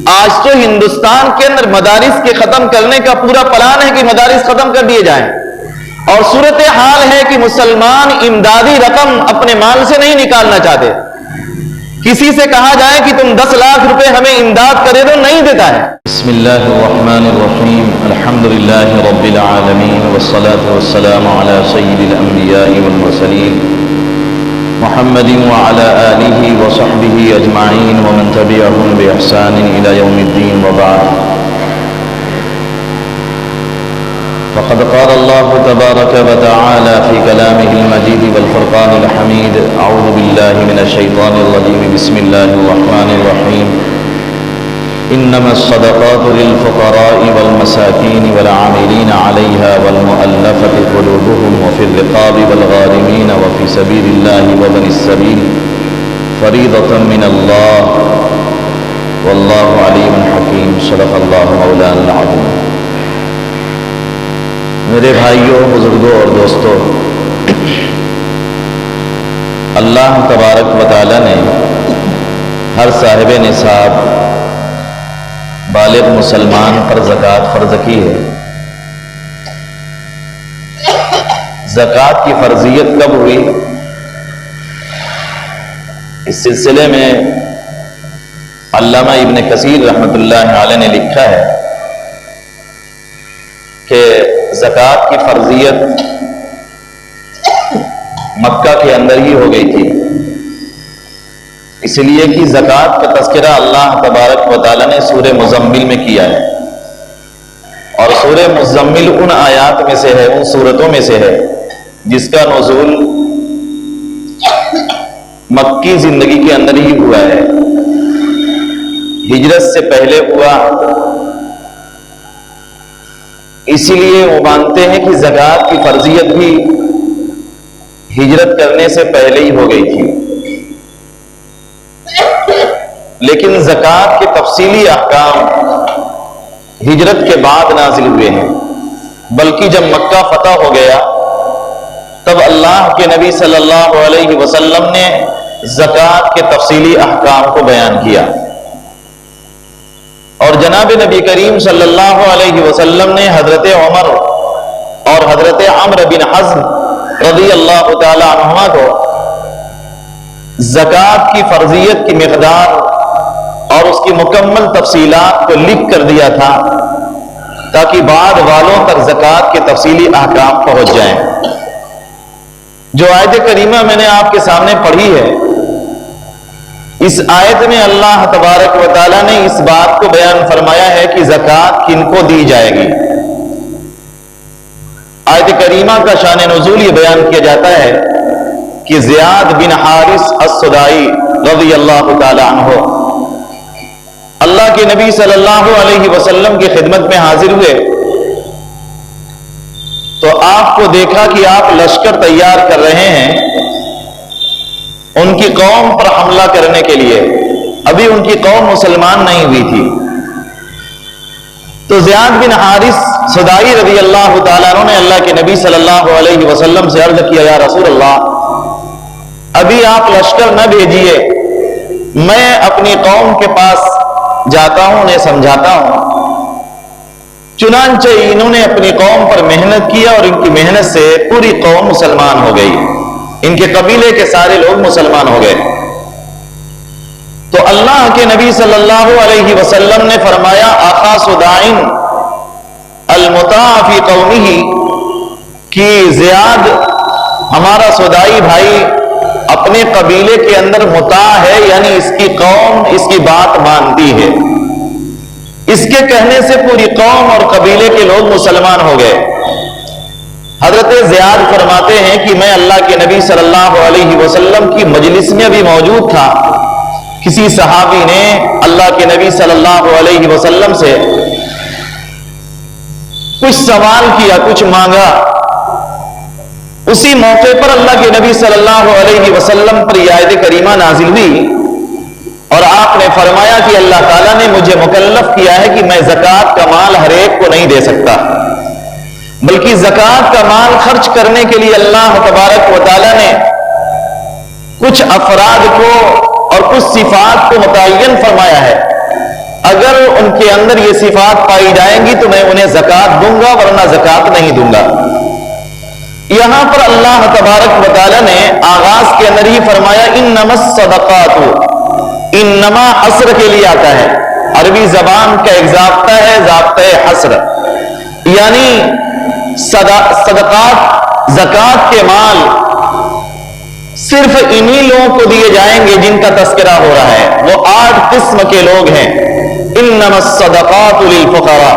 آج تو ہندوستان کے اندر مدارس کے ختم کرنے کا پورا پلان ہے کہ مدارس ختم کر دیے جائیں، اور صورتحال ہے کہ مسلمان امدادی رقم اپنے مال سے نہیں نکالنا چاہتے۔ کسی سے کہا جائے کہ تم 10 لاکھ روپے ہمیں امداد کرے دو، نہیں دیتا ہے۔ بسم اللہ الرحمن الرحیم، الحمدللہ رب العالمین، والصلاة والسلام علی سید الانبیاء والمرسلین، محمد وعلى آلہ وصحبہ اجمعین ومن تبعهم بإحسان الى یوم الدین، وبعد۔ فقد قال اللہ تبارک وتعالی فی کلامہ المجید والفرقان الحمید، اعوذ باللہ من الشیطان الرجیم، بسم اللہ الرحمن الرحیم، انما الصدقات للفقراء والمساکین والعاملین علیہا والمؤلفۃ قلوبهم وفی الرقاب والغارمین وفی سبیل اللہ وابن السبیل فریضۃ من اللہ واللہ علیم حکیم، صدق اللہ مولانا العظیم۔ میرے بھائیوں، بزرگوں اور دوستوں، اللہ تبارک و تعالی نے ہر صاحب نصاب بالغ مسلمان پر زکوٰۃ فرض کی ہے۔ زکوٰۃ کی فرضیت کب ہوئی؟ اس سلسلے میں علامہ ابن کثیر رحمۃ اللہ علیہ نے لکھا ہے کہ زکوٰۃ کی فرضیت مکہ کے اندر ہی ہو گئی تھی، اس لیے کہ زکوٰۃ کا تذکرہ اللہ تبارک و تعالی نے سورہ مزمل میں کیا ہے، اور سورہ مزمل ان آیات میں سے ہے، ان سورتوں میں سے ہے جس کا نزول مکی زندگی کے اندر ہی ہوا ہے، ہجرت سے پہلے ہوا۔ اسی لیے وہ مانتے ہیں کہ زکوٰۃ کی فرضیت بھی ہجرت کرنے سے پہلے ہی ہو گئی تھی، لیکن زکوٰۃ کے تفصیلی احکام ہجرت کے بعد نازل ہوئے ہیں، بلکہ جب مکہ فتح ہو گیا تب اللہ کے نبی صلی اللہ علیہ وسلم نے زکوٰۃ کے تفصیلی احکام کو بیان کیا، اور جناب نبی کریم صلی اللہ علیہ وسلم نے حضرت عمر اور حضرت عمرو بن حزم رضی اللہ تعالی عنہما کو زکوٰۃ کی فرضیت کی مقدار اور اس کی مکمل تفصیلات کو لکھ کر دیا تھا تاکہ بعد والوں تک زکوٰۃ کے تفصیلی احکام پہنچ جائیں۔ جو آیت کریمہ میں نے آپ کے سامنے پڑھی ہے، اس آیت میں اللہ تبارک و تعالیٰ نے اس بات کو بیان فرمایا ہے کہ زکوٰۃ کن کو دی جائے گی۔ آیت کریمہ کا شان نزول یہ بیان کیا جاتا ہے کہ زیاد بن حارث السدائی رضی اللہ تعالی عنہ اللہ کے نبی صلی اللہ علیہ وسلم کی خدمت میں حاضر ہوئے تو آپ کو دیکھا کہ آپ لشکر تیار کر رہے ہیں ان کی قوم پر حملہ کرنے کے لیے، ابھی ان کی قوم مسلمان نہیں ہوئی تھی۔ تو زیاد بن حارث سدائی رضی اللہ تعالیٰ عنہ نے اللہ کے نبی صلی اللہ علیہ وسلم سے عرض کیا، یا رسول اللہ، ابھی آپ لشکر نہ بھیجیے، میں اپنی قوم کے پاس جاتا ہوں، انہیں سمجھاتا ہوں۔ چنانچہ انہوں نے اپنی قوم پر محنت کیا اور ان کی محنت سے پوری قوم مسلمان ہو گئی، ان کے قبیلے کے سارے لوگ مسلمان ہو گئے۔ تو اللہ کے نبی صلی اللہ علیہ وسلم نے فرمایا، آخا سدائن المطاع فی قومہ، کہ زیاد ہمارا سدائی بھائی اپنے قبیلے کے اندر مطاع ہے، یعنی اس کی قوم اس کی بات مانتی ہے، اس کے کہنے سے پوری قوم اور قبیلے کے لوگ مسلمان ہو گئے۔ حضرت زیاد فرماتے ہیں کہ میں اللہ کے نبی صلی اللہ علیہ وسلم کی مجلس میں بھی موجود تھا، کسی صحابی نے اللہ کے نبی صلی اللہ علیہ وسلم سے کچھ سوال کیا، کچھ مانگا، اسی موقع پر اللہ کے نبی صلی اللہ علیہ وسلم پر یہ آیت کریمہ نازل ہوئی، اور آپ نے فرمایا کہ اللہ تعالیٰ نے مجھے مکلف کیا ہے کہ میں زکوٰۃ کا مال ہر ایک کو نہیں دے سکتا، بلکہ زکوٰۃ کا مال خرچ کرنے کے لیے اللہ تبارک و تعالیٰ نے کچھ افراد کو اور کچھ صفات کو متعین فرمایا ہے۔ اگر ان کے اندر یہ صفات پائی جائیں گی تو میں انہیں زکات دوں گا ورنہ زکات نہیں دوں گا۔ یہاں پر اللہ تبارک و تعالی نے آغاز کے اندر ہی فرمایا انما الصدقات، انما حصر کے لیے آتا ہے، عربی زبان کا ایک ضابطہ ہے، ضابطہ حصر، یعنی صدقات زکات کے مال صرف انہی لوگوں کو دیے جائیں گے جن کا تذکرہ ہو رہا ہے، وہ 8 قسم کے لوگ ہیں، انما الصدقات للفقراء۔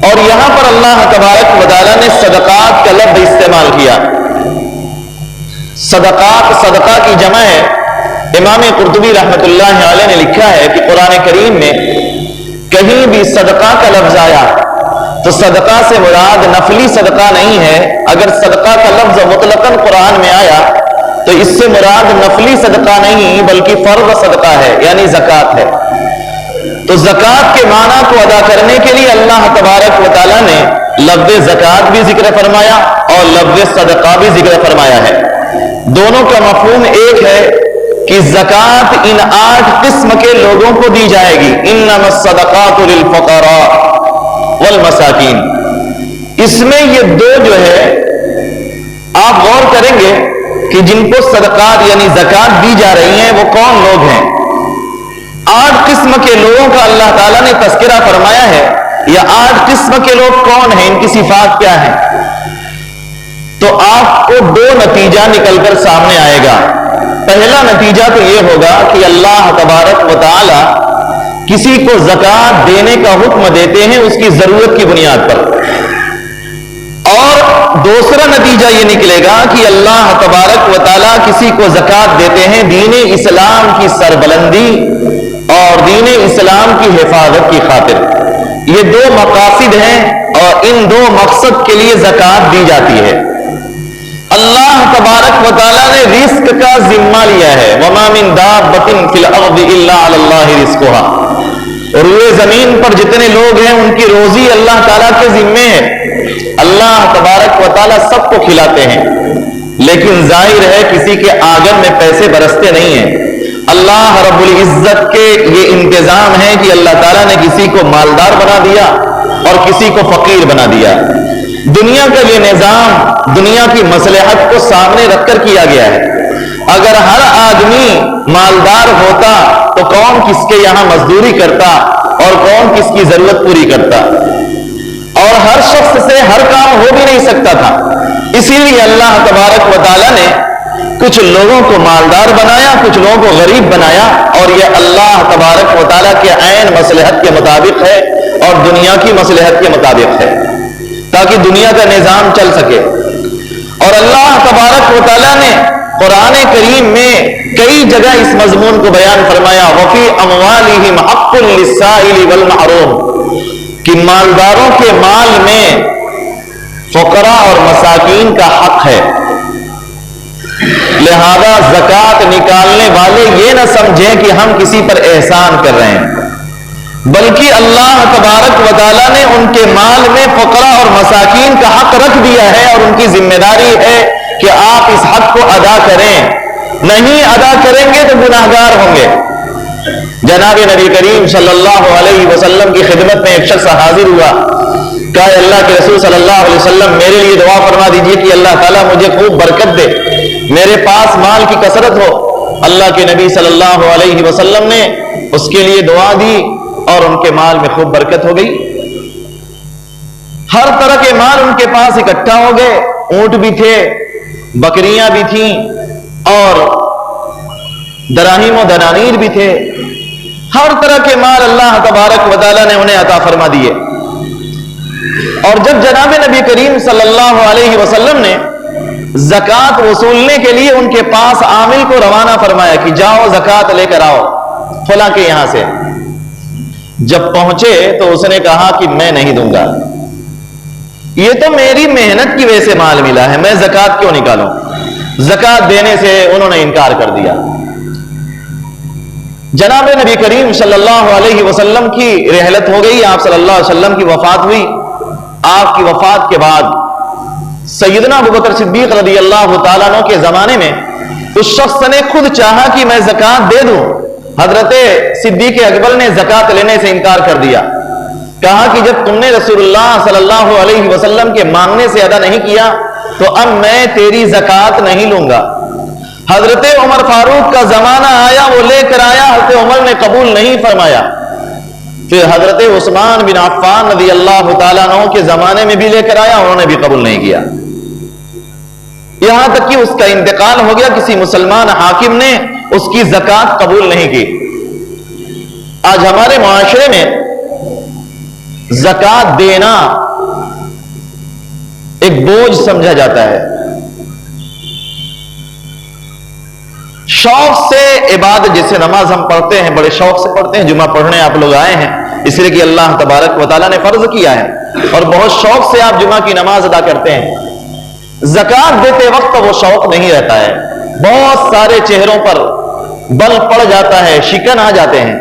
اور یہاں پر اللہ تبارک و تعالی نے صدقات کا لفظ استعمال کیا۔ صدقات صدقہ کی جمع ہے۔ امام قرطبی رحمۃ اللہ علیہ نے لکھا ہے کہ قرآن کریم میں کہیں بھی صدقہ کا لفظ آیا تو صدقہ سے مراد نفلی صدقہ نہیں ہے۔ اگر صدقہ کا لفظ مطلقاً قرآن میں آیا تو اس سے مراد نفلی صدقہ نہیں بلکہ فرض صدقہ ہے، یعنی زکات ہے۔ تو زکات کے معنی کو ادا کرنے کے لیے اللہ تبارک و تعالیٰ نے لفظ زکات بھی ذکر فرمایا اور لفظ صدقہ بھی ذکر فرمایا ہے۔ دونوں کا مفہوم ایک ہے کہ زکات ان 8 قسم کے لوگوں کو دی جائے گی، انما الصدقات للفقراء والمساکین۔ اس میں یہ دو جو ہے آپ غور کریں گے کہ جن کو صدقات یعنی زکات دی جا رہی ہیں وہ کون لوگ ہیں۔ 8 قسم کے لوگوں کا اللہ تعالیٰ نے تذکرہ فرمایا ہے، یا 8 قسم کے لوگ کون ہیں، ان کی صفات کیا ہیں، تو آپ کو 2 نتیجہ نکل کر سامنے آئے گا۔ پہلا نتیجہ تو یہ ہوگا کہ اللہ تبارک و تعالیٰ کسی کو زکات دینے کا حکم دیتے ہیں اس کی ضرورت کی بنیاد پر، اور دوسرا نتیجہ یہ نکلے گا کہ اللہ تبارک و تعالیٰ کسی کو زکات دیتے ہیں دین اسلام کی سربلندی اور دین اسلام کی حفاظت کی خاطر۔ یہ 2 مقاصد ہیں اور ان 2 مقصد کے لیے زکات دی جاتی ہے۔ اللہ تبارک و تعالیٰ نے رزق کا ذمہ لیا ہے، وما من دابۃ فی الارض الا علی اللہ رزقها، روئے زمین پر جتنے لوگ ہیں ان کی روزی اللہ تعالیٰ کے ذمے ہے۔ اللہ تبارک و تعالیٰ سب کو کھلاتے ہیں، لیکن ظاہر ہے کسی کے آنگن میں پیسے برستے نہیں ہیں۔ اللہ رب العزت کے یہ انتظام ہے کہ اللہ تعالیٰ نے کسی کو مالدار بنا دیا اور کسی کو فقیر بنا دیا۔ دنیا کا یہ نظام دنیا کی مصلحت کو سامنے رکھ کر کیا گیا ہے۔ اگر ہر آدمی مالدار ہوتا تو کون کس کے یہاں مزدوری کرتا اور کون کس کی ضرورت پوری کرتا، اور ہر شخص سے ہر کام ہو بھی نہیں سکتا تھا۔ اسی لیے اللہ تبارک و تعالیٰ نے کچھ لوگوں کو مالدار بنایا، کچھ لوگوں کو غریب بنایا، اور یہ اللہ تبارک و تعالیٰ کے عین مصلحت کے مطابق ہے اور دنیا کی مصلحت کے مطابق ہے، تاکہ دنیا کا نظام چل سکے۔ اور اللہ تبارک و تعالیٰ نے قرآن کریم میں کئی جگہ اس مضمون کو بیان فرمایا، وفی اموالہم حق للسائل والمحروم، کہ مالداروں کے مال میں فقراء اور مساکین کا حق ہے۔ لہذا زکات نکالنے والے یہ نہ سمجھیں کہ ہم کسی پر احسان کر رہے ہیں، بلکہ اللہ تبارک و تعالیٰ نے ان کے مال میں فقراء اور مساکین کا حق رکھ دیا ہے، اور ان کی ذمہ داری ہے کہ آپ اس حق کو ادا کریں، نہیں ادا کریں گے تو گناہگار ہوں گے۔ جناب نبی کریم صلی اللہ علیہ وسلم کی خدمت میں ایک شخص حاضر ہوا، کہا اللہ کے رسول صلی اللہ علیہ وسلم میرے لیے دعا فرما دیجئے کہ اللہ تعالیٰ مجھے خوب برکت دے، میرے پاس مال کی کثرت ہو۔ اللہ کے نبی صلی اللہ علیہ وسلم نے اس کے لیے دعا دی اور ان کے مال میں خوب برکت ہو گئی۔ ہر طرح کے مال ان کے پاس اکٹھا ہو گئے، اونٹ بھی تھے، بکریاں بھی تھیں، اور دراہیم و دنانیر بھی تھے، ہر طرح کے مال اللہ تبارک و تعالیٰ نے انہیں عطا فرما دیے۔ اور جب جناب نبی کریم صلی اللہ علیہ وسلم نے زکات وصولنے کے لیے ان کے پاس عامل کو روانہ فرمایا کہ جاؤ زکات لے کر آؤ فلاں کے یہاں سے، جب پہنچے تو اس نے کہا کہ میں نہیں دوں گا، یہ تو میری محنت کی وجہ سے مال ملا ہے، میں زکات کیوں نکالوں؟ زکات دینے سے انہوں نے انکار کر دیا۔ جناب نبی کریم صلی اللہ علیہ وسلم کی رحلت ہو گئی، آپ صلی اللہ علیہ وسلم کی وفات ہوئی۔ آپ کی وفات کے بعد سیدنا ابوبکر صدیق رضی اللہ تعالیٰ عنہ کے زمانے میں اس شخص نے خود چاہا کہ میں زکات دے دوں، حضرت صدیق اکبر نے زکات لینے سے انکار کر دیا. کہا کہ جب تم نے رسول اللہ صلی اللہ علیہ وسلم کے مانگنے سے ادا نہیں کیا تو اب میں تیری زکات نہیں لوں گا. حضرت عمر فاروق کا زمانہ آیا, وہ لے کر آیا, حضرت عمر نے قبول نہیں فرمایا. پھر حضرت عثمان بن عفان رضی اللہ تعالیٰ عنہ کے زمانے میں بھی لے کر آیا, انہوں نے بھی قبول نہیں کیا. یہاں تک کہ اس کا انتقال ہو گیا, کسی مسلمان حاکم نے اس کی زکات قبول نہیں کی. آج ہمارے معاشرے میں زکات دینا ایک بوجھ سمجھا جاتا ہے. شوق سے عبادت, جیسے نماز ہم پڑھتے ہیں بڑے شوق سے پڑھتے ہیں, جمعہ پڑھنے آپ لوگ آئے ہیں اس لیے کہ اللہ تبارک و تعالیٰ نے فرض کیا ہے, اور بہت شوق سے آپ جمعہ کی نماز ادا کرتے ہیں. زکات دیتے وقت وہ شوق نہیں رہتا ہے, بہت سارے چہروں پر بل پڑ جاتا ہے, شکن آ جاتے ہیں.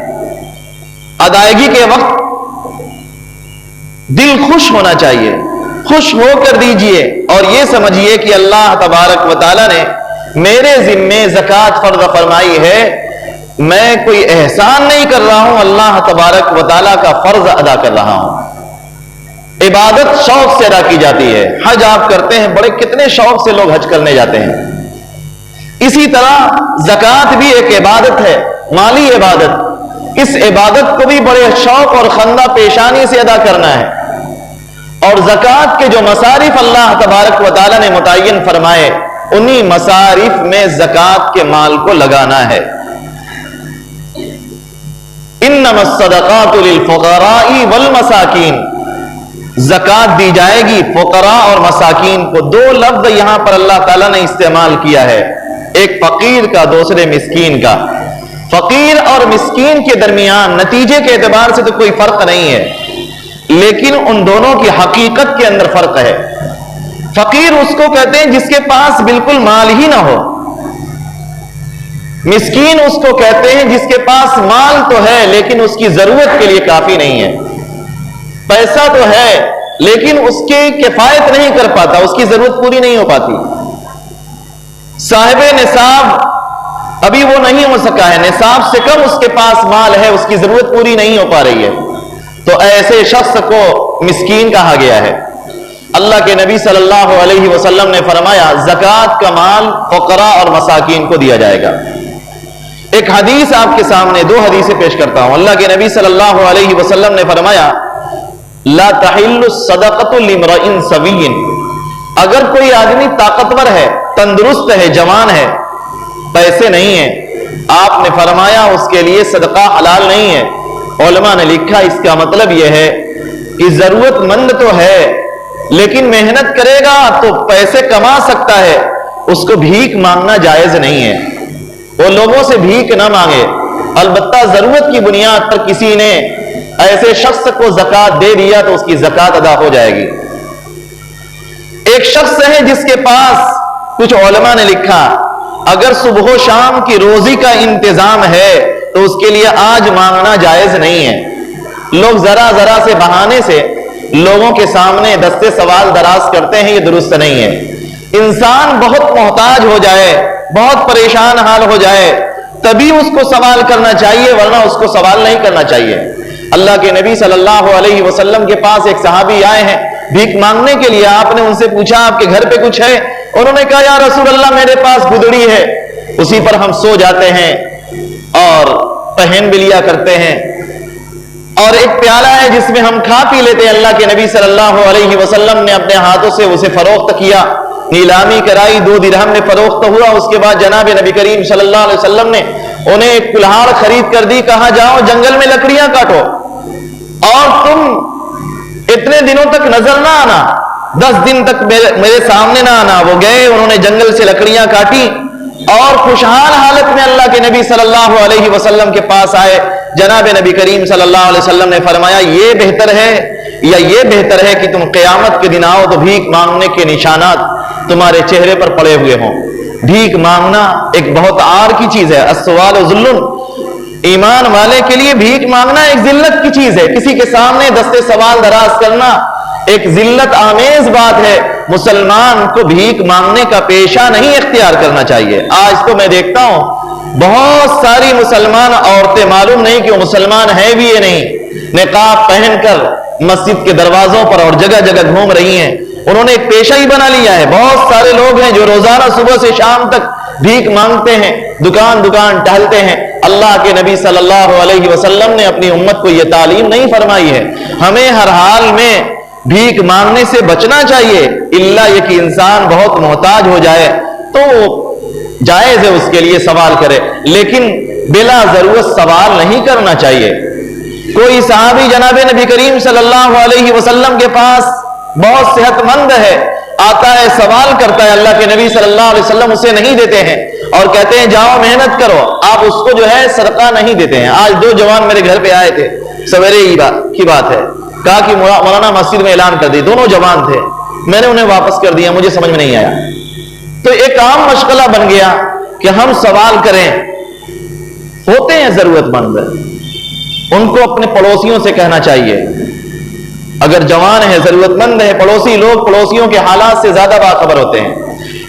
ادائیگی کے وقت دل خوش ہونا چاہیے, خوش ہو کر دیجئے اور یہ سمجھیے کہ اللہ تبارک و تعالیٰ نے میرے ذمے زکات فرض فرمائی ہے, میں کوئی احسان نہیں کر رہا ہوں, اللہ تبارک و تعالیٰ کا فرض ادا کر رہا ہوں. عبادت شوق سے ادا کی جاتی ہے. حج آپ کرتے ہیں, بڑے کتنے شوق سے لوگ حج کرنے جاتے ہیں. اسی طرح زکات بھی ایک عبادت ہے, مالی عبادت. اس عبادت کو بھی بڑے شوق اور خندہ پیشانی سے ادا کرنا ہے. اور زکات کے جو مصارف اللہ تبارک و تعالیٰ نے متعین فرمائے, انہی مصارف میں زکات کے مال کو لگانا ہے. انما الصدقات للفقراء والمساکین, زکات دی جائے گی فقراء اور مساکین کو. دو لفظ یہاں پر اللہ تعالیٰ نے استعمال کیا ہے, ایک فقیر کا, دوسرے مسکین کا. فقیر اور مسکین کے درمیان نتیجے کے اعتبار سے تو کوئی فرق نہیں ہے, لیکن ان دونوں کی حقیقت کے اندر فرق ہے. فقیر اس کو کہتے ہیں جس کے پاس بالکل مال ہی نہ ہو. مسکین اس کو کہتے ہیں جس کے پاس مال تو ہے لیکن اس کی ضرورت کے لیے کافی نہیں ہے. پیسہ تو ہے لیکن اس کی کفایت نہیں کر پاتا, اس کی ضرورت پوری نہیں ہو پاتی. صاحب نصاب ابھی وہ نہیں ہو سکا ہے, نصاب سے کم اس کے پاس مال ہے, اس کی ضرورت پوری نہیں ہو پا رہی ہے, تو ایسے شخص کو مسکین کہا گیا ہے. اللہ کے نبی صلی اللہ علیہ وسلم نے فرمایا زکات کا مال فقراء اور مساکین کو دیا جائے گا. ایک حدیث آپ کے سامنے, دو حدیثیں پیش کرتا ہوں. اللہ کے نبی صلی اللہ علیہ وسلم نے فرمایا لا تحل الصدقۃ لامرئ سوی, اگر کوئی آدمی طاقتور ہے, تندرست ہے, جوان ہے, پیسے نہیں ہیں, آپ نے فرمایا اس کے لیے صدقہ حلال نہیں ہے. علماء نے لکھا اس کا مطلب یہ ہے کہ ضرورت مند تو ہے لیکن محنت کرے گا تو پیسے کما سکتا ہے, اس کو بھیک مانگنا جائز نہیں ہے. وہ لوگوں سے بھیک نہ مانگے, البتہ ضرورت کی بنیاد پر کسی نے ایسے شخص کو زکات دے دیا تو اس کی زکات ادا ہو جائے گی. ایک شخص ہے جس کے پاس, کچھ علماء نے لکھا اگر صبح و شام کی روزی کا انتظام ہے تو اس کے لیے آج مانگنا جائز نہیں ہے. لوگ ذرا ذرا سے بہانے سے لوگوں کے سامنے دستے سوال دراز کرتے ہیں, یہ درست نہیں ہے. انسان بہت محتاج ہو جائے, بہت پریشان حال ہو جائے تبھی اس کو سوال کرنا چاہیے, ورنہ اس کو سوال نہیں کرنا چاہیے. اللہ کے نبی صلی اللہ علیہ وسلم کے پاس ایک صحابی آئے ہیں بھیک مانگنے کے لیے. آپ نے ان سے پوچھا آپ کے گھر پہ کچھ ہے؟ انہوں نے کہا یا رسول اللہ میرے پاس گدڑی ہے, اسی پر ہم سو جاتے ہیں اور پہن بھی لیا کرتے ہیں, اور ایک پیالہ ہے جس میں ہم کھا پی لیتے ہیں. اللہ کے نبی صلی اللہ علیہ وسلم نے اپنے ہاتھوں سے اسے فروخت کیا, نیلامی کرائی, 2 درہم میں فروخت ہوا. اس کے بعد جناب نبی کریم صلی اللہ علیہ وسلم نے انہیں ایک کلہاڑ خرید کر دی, کہا جاؤ جنگل میں لکڑیاں کاٹو اور تم اتنے دنوں تک نظر نہ آنا, 10 دن تک میرے سامنے نہ آنا. وہ گئے, انہوں نے جنگل سے لکڑیاں کاٹی اور خوشحال حالت میں اللہ کے نبی صلی اللہ علیہ وسلم کے پاس آئے. جناب نبی کریم صلی اللہ علیہ وسلم نے فرمایا یہ بہتر ہے یا یہ بہتر ہے کہ تم قیامت کے دن آؤ تو بھیک مانگنے کے نشانات تمہارے چہرے پر پڑے ہوئے ہوں. بھیک مانگنا ایک بہت عار کی چیز ہے. السوال ذل, ایمان والے کے لیے بھیک مانگنا ایک ذلت کی چیز ہے. کسی کے سامنے دستے سوال دراز کرنا ایک ذلت آمیز بات ہے. مسلمان کو بھیک مانگنے کا پیشہ نہیں اختیار کرنا چاہیے. آج تو میں دیکھتا ہوں بہت ساری مسلمان عورتیں معلوم نہیں کہ وہ مسلمان ہیں بھی یا نہیں، نقاب پہن کر مسجد کے دروازوں پر اور جگہ جگہ گھوم رہی ہیں، انہوں نے ایک پیشہ ہی بنا لیا ہے۔ بہت سارے لوگ ہیں جو روزانہ صبح سے شام تک بھیک مانگتے ہیں، دکان دکان ٹہلتے ہیں۔ اللہ کے نبی صلی اللہ علیہ وسلم نے اپنی امت کو یہ تعلیم نہیں فرمائی ہے۔ ہمیں ہر حال میں بھیک مانگنے سے بچنا چاہیے، الا یہ کہ انسان بہت محتاج ہو جائے تو جائز ہے اس کے لیے سوال کرے، لیکن بلا ضرورت سوال نہیں کرنا چاہیے۔ کوئی صحابی جناب نبی کریم صلی اللہ علیہ وسلم کے پاس بہت صحت مند ہے، آتا ہے سوال کرتا ہے، اللہ کے نبی صلی اللہ علیہ وسلم اسے نہیں دیتے ہیں اور کہتے ہیں جاؤ محنت کرو، آپ اس کو جو ہے صدقہ نہیں دیتے ہیں۔ آج دو جوان میرے گھر پہ آئے تھے، سویرے کی بات ہے، کہا کہ مولانا مسجد میں اعلان کر دی، دونوں جوان تھے، میں نے انہیں واپس کر دیا، مجھے سمجھ میں نہیں آیا۔ تو ایک عام مشغلہ بن گیا کہ ہم سوال کریں۔ ہوتے ہیں ضرورت مند، ان کو اپنے پڑوسیوں سے کہنا چاہیے، اگر جوان ہے ضرورت مند ہے، پڑوسی لوگ پڑوسیوں کے حالات سے زیادہ باخبر ہوتے ہیں۔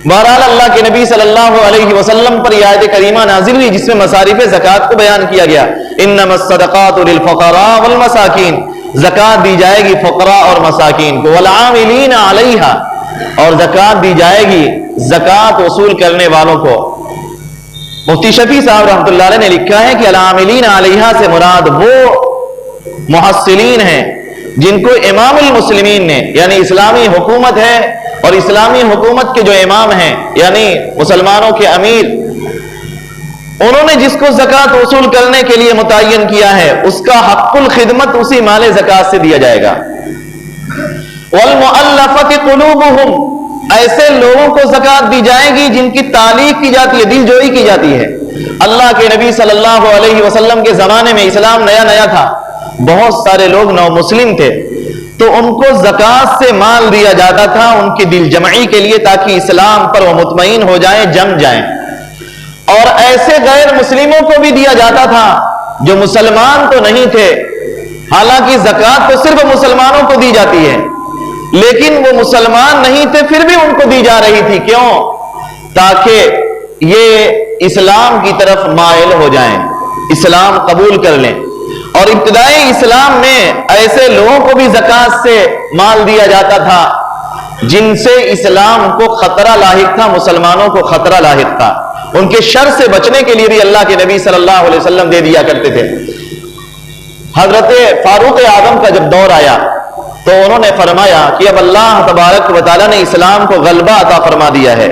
بہرحال اللہ کے نبی صلی اللہ علیہ وسلم پر یہ آیت کریمہ نازل ہوئی جس میں مصارف زکوٰۃ کو بیان کیا گیا، انما الصدقات للفقراء والمساکین، زکوٰۃ دی جائے گی فقراء اور مساکین کو، والعاملین علیہا، اور زکوٰۃ دی جائے گی زکوٰۃ وصول کرنے والوں کو۔ مفتی شفیع صاحب رحمۃ اللہ علیہ نے لکھا ہے کہ العاملین علیہا سے مراد وہ محصلین ہیں جن کو امام المسلمین نے، یعنی اسلامی حکومت ہے اور اسلامی حکومت کے جو امام ہیں یعنی مسلمانوں کے امیر، انہوں نے جس کو زکوٰۃ وصول کرنے کے لیے متعین کیا ہے اس کا حق الخدمت اسی مال زکوٰۃ سے دیا جائے گا۔ والمؤلفۃ قلوبہم، ایسے لوگوں کو زکوٰۃ دی جائے گی جن کی تعلیق کی جاتی ہے، دل جوئی کی جاتی ہے۔ اللہ کے نبی صلی اللہ علیہ وسلم کے زمانے میں اسلام نیا نیا تھا، بہت سارے لوگ نو مسلم تھے، تو ان کو زکوٰۃ سے مال دیا جاتا تھا ان کی دل جمعی کے لیے، تاکہ اسلام پر وہ مطمئن ہو جائیں، جم جائیں۔ اور ایسے غیر مسلموں کو بھی دیا جاتا تھا جو مسلمان تو نہیں تھے، حالانکہ زکوٰۃ تو صرف مسلمانوں کو دی جاتی ہے، لیکن وہ مسلمان نہیں تھے پھر بھی ان کو دی جا رہی تھی۔ کیوں؟ تاکہ یہ اسلام کی طرف مائل ہو جائیں، اسلام قبول کر لیں۔ اور ابتدائی اسلام میں ایسے لوگوں کو بھی زکوٰۃ سے مال دیا جاتا تھا جن سے اسلام کو خطرہ لاحق تھا، مسلمانوں کو خطرہ لاحق تھا، ان کے شر سے بچنے کے لیے بھی اللہ کے نبی صلی اللہ علیہ وسلم دے دیا کرتے تھے۔ حضرت فاروق اعظم کا جب دور آیا تو انہوں نے فرمایا کہ اب اللہ تبارک و تعالیٰ نے اسلام کو غلبہ عطا فرما دیا ہے،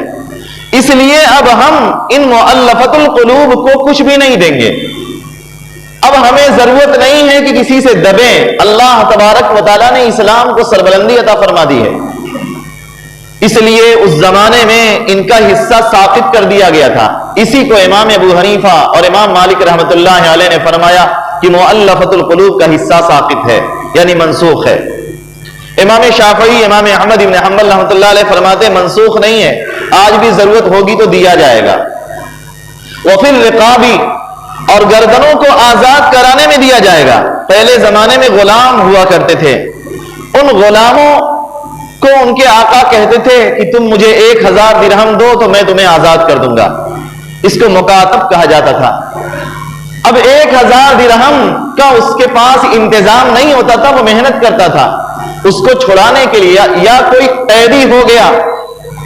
اس لیے اب ہم ان مؤلفۃ القلوب کو کچھ بھی نہیں دیں گے، اب ہمیں ضرورت نہیں ہے کہ کسی سے دبیں، اللہ تبارک و تعالیٰ نے اسلام کو سربلندی عطا فرما دی ہے۔ اس لیے اس زمانے میں ان کا حصہ ساقط کر دیا گیا تھا۔ اسی کو امام ابو حنیفہ اور امام مالک رحمۃ اللہ علیہ نے فرمایا کہ مؤلفۃ القلوب کا حصہ ساقط ہے، یعنی منسوخ ہے۔ امام شافعی، امام احمد بن حنبل رحمۃ اللہ علیہ فرماتے منسوخ نہیں ہے، آج بھی ضرورت ہوگی تو دیا جائے گا۔ وفی الرقاب، اور گردنوں کو آزاد کرانے میں دیا جائے گا۔ پہلے زمانے میں غلام ہوا کرتے تھے، ان غلاموں کو ان کے آقا کہتے تھے کہ تم مجھے 1000 درہم دو تو میں تمہیں آزاد کر دوں گا، اس کو مکاتب کہا جاتا تھا۔ اب 1000 درہم کا اس کے پاس انتظام نہیں ہوتا تھا، وہ محنت کرتا تھا اس کو چھڑانے کے لیے، یا کوئی قیدی ہو گیا،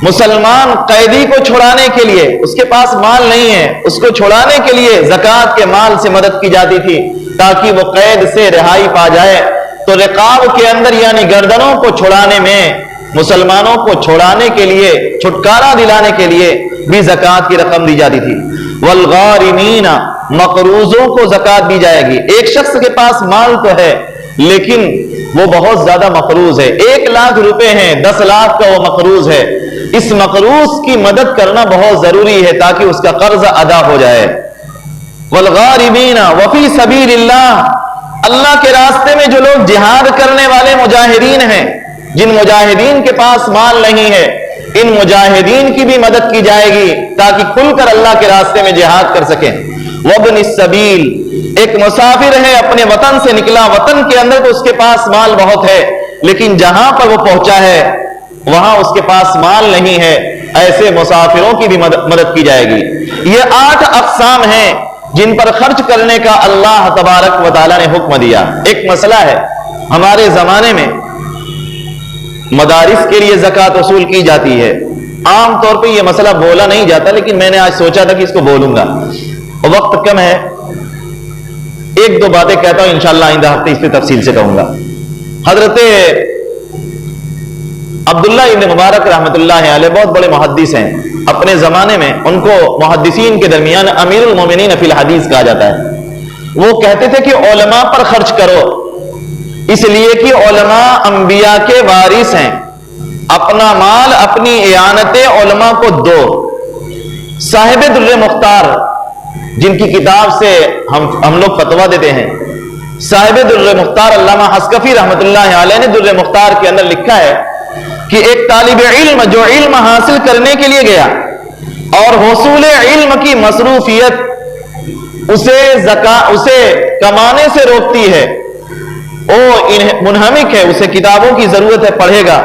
مسلمان قیدی کو چھڑانے کے لیے اس کے پاس مال نہیں ہے، اس کو چھڑانے کے لیے زکوٰۃ کے مال سے مدد کی جاتی تھی تاکہ وہ قید سے رہائی پا جائے۔ تو رقاب کے اندر یعنی گردنوں کو چھڑانے میں، مسلمانوں کو چھڑانے کے لیے، چھٹکارا دلانے کے لیے بھی زکوٰۃ کی رقم دی جاتی تھی۔ والغارمین، مقروضوں کو زکوٰۃ دی جائے گی۔ ایک شخص کے پاس مال تو ہے لیکن وہ بہت زیادہ مقروض ہے، 1 لاکھ روپے ہیں، 10 لاکھ کا وہ مقروض ہے، اس مقروض کی مدد کرنا بہت ضروری ہے تاکہ اس کا قرض ادا ہو جائے۔ والغارمین وفی سبیل اللہ، اللہ کے راستے میں جو لوگ جہاد کرنے والے مجاہدین ہیں، جن مجاہدین کے پاس مال نہیں ہے، ان مجاہدین کی بھی مدد کی جائے گی تاکہ کھل کر اللہ کے راستے میں جہاد کر سکیں۔ وابن السبیل، ایک مسافر ہے، اپنے وطن سے نکلا، وطن کے اندر تو اس کے پاس مال بہت ہے لیکن جہاں پر وہ پہنچا ہے وہاں اس کے پاس مال نہیں ہے، ایسے مسافروں کی بھی مدد کی جائے گی۔ یہ 8 اقسام ہیں جن پر خرچ کرنے کا اللہ تبارک و تعالیٰ نے حکم دیا۔ ایک مسئلہ ہے، ہمارے زمانے میں مدارس کے لیے زکوٰۃ وصول کی جاتی ہے۔ عام طور پہ یہ مسئلہ بولا نہیں جاتا، لیکن میں نے آج سوچا تھا کہ اس کو بولوں گا، وقت کم ہے، 1-2 باتیں کہتا ہوں، انشاءاللہ آئندہ ہفتے اس پہ تفصیل سے کہوں گا۔ حضرت عبداللہ ابن مبارک رحمۃ اللہ علیہ بہت بڑے محدث ہیں، اپنے زمانے میں ان کو محدثین کے درمیان امیر المومنین فی الحدیث کہا جاتا ہے۔ وہ کہتے تھے کہ علماء پر خرچ کرو، اس لیے کہ علماء انبیاء کے وارث ہیں، اپنا مال اپنی اعانت علماء کو دو۔ صاحب در مختار، جن کی کتاب سے ہم لوگ فتویٰ دیتے ہیں، صاحب در مختار علامہ حسکفی رحمۃ اللہ علیہ نے در مختار کے اندر لکھا ہے کہ ایک طالب علم جو علم حاصل کرنے کے لیے گیا اور حصول علم کی مصروفیت اسے کمانے سے روکتی ہے، وہ منہمک ہے، اسے کتابوں کی ضرورت ہے، پڑھے گا،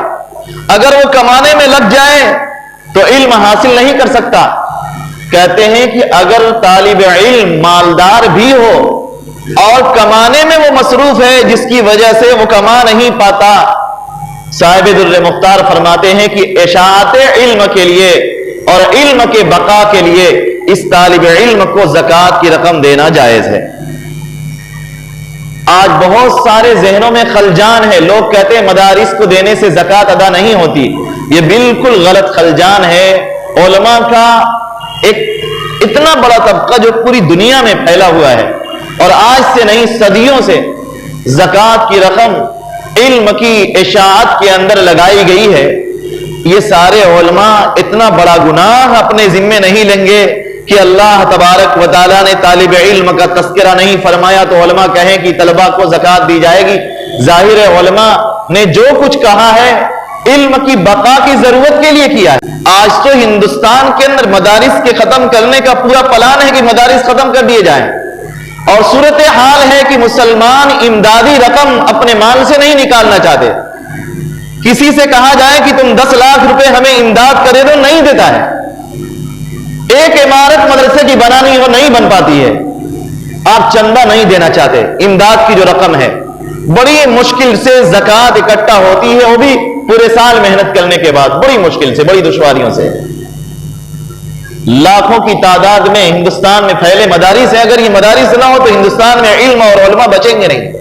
اگر وہ کمانے میں لگ جائے تو علم حاصل نہیں کر سکتا۔ کہتے ہیں کہ اگر طالب علم مالدار بھی ہو اور کمانے میں وہ مصروف ہے جس کی وجہ سے وہ کما نہیں پاتا، صاحب در مختار فرماتے ہیں کہ اشاعت علم کے لیے اور علم کے بقا کے لیے اس طالب علم کو زکوٰۃ کی رقم دینا جائز ہے۔ آج بہت سارے ذہنوں میں خلجان ہے، لوگ کہتے ہیں مدارس کو دینے سے زکوٰۃ ادا نہیں ہوتی، یہ بالکل غلط خلجان ہے۔ علماء کا ایک اتنا بڑا طبقہ جو پوری دنیا میں پھیلا ہوا ہے، اور آج سے نہیں صدیوں سے زکوٰۃ کی رقم علم کی اشاعت کے اندر لگائی گئی ہے۔ یہ سارے علماء اتنا بڑا گناہ اپنے ذمے نہیں لیں گے کہ اللہ تبارک و تعالیٰ نے طالب علم کا تذکرہ نہیں فرمایا تو علماء کہیں کہ طلباء کو زکوٰۃ دی جائے گی۔ ظاہر ہے علماء نے جو کچھ کہا ہے علم کی بقا کی ضرورت کے لیے کیا ہے۔ آج تو ہندوستان کے اندر مدارس کے ختم کرنے کا پورا پلان ہے کہ مدارس ختم کر دیے جائیں، اور صورتحال ہے کہ مسلمان امدادی رقم اپنے مال سے نہیں نکالنا چاہتے۔ کسی سے کہا جائے کہ تم 10 لاکھ روپے ہمیں امداد کرے دو، نہیں دیتا ہے۔ ایک عمارت مدرسے کی بنانی ہو نہیں بن پاتی ہے، آپ چندہ نہیں دینا چاہتے۔ امداد کی جو رقم ہے بڑی مشکل سے زکوٰۃ اکٹھا ہوتی ہے، وہ بھی پورے سال محنت کرنے کے بعد بڑی مشکل سے، بڑی دشواریوں سے۔ لاکھوں کی تعداد میں ہندوستان میں پھیلے مدارس ہیں، اگر یہ مدارس نہ ہو تو ہندوستان میں علم اور علماء بچیں گے نہیں،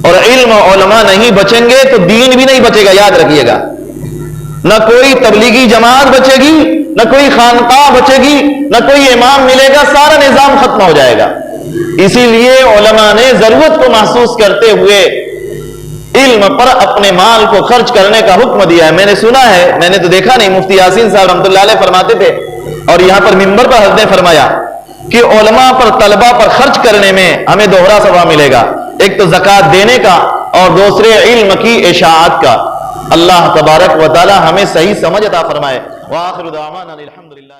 اور علم اور علماء نہیں بچیں گے تو دین بھی نہیں بچے گا، یاد رکھیے گا۔ نہ کوئی تبلیغی جماعت بچے گی، نہ کوئی خانقاہ بچے گی، نہ کوئی امام ملے گا، سارا نظام ختم ہو جائے گا۔ اسی لیے علماء نے ضرورت کو محسوس کرتے ہوئے علم پر اپنے مال کو خرچ کرنے کا حکم دیا ہے۔ میں نے سنا ہے، میں نے تو دیکھا نہیں، مفتی یاسین صاحب رحمۃ اللہ علیہ فرماتے تھے، اور یہاں پر منبر پر حضرت نے فرمایا کہ علماء پر طلباء پر خرچ کرنے میں ہمیں دوہرا ثواب ملے گا، ایک تو زکوٰۃ دینے کا اور دوسرے علم کی اشاعت کا۔ اللہ تبارک و تعالی ہمیں صحیح سمجھ عطا فرمائے۔ وآخر دعوانا الحمدللہ۔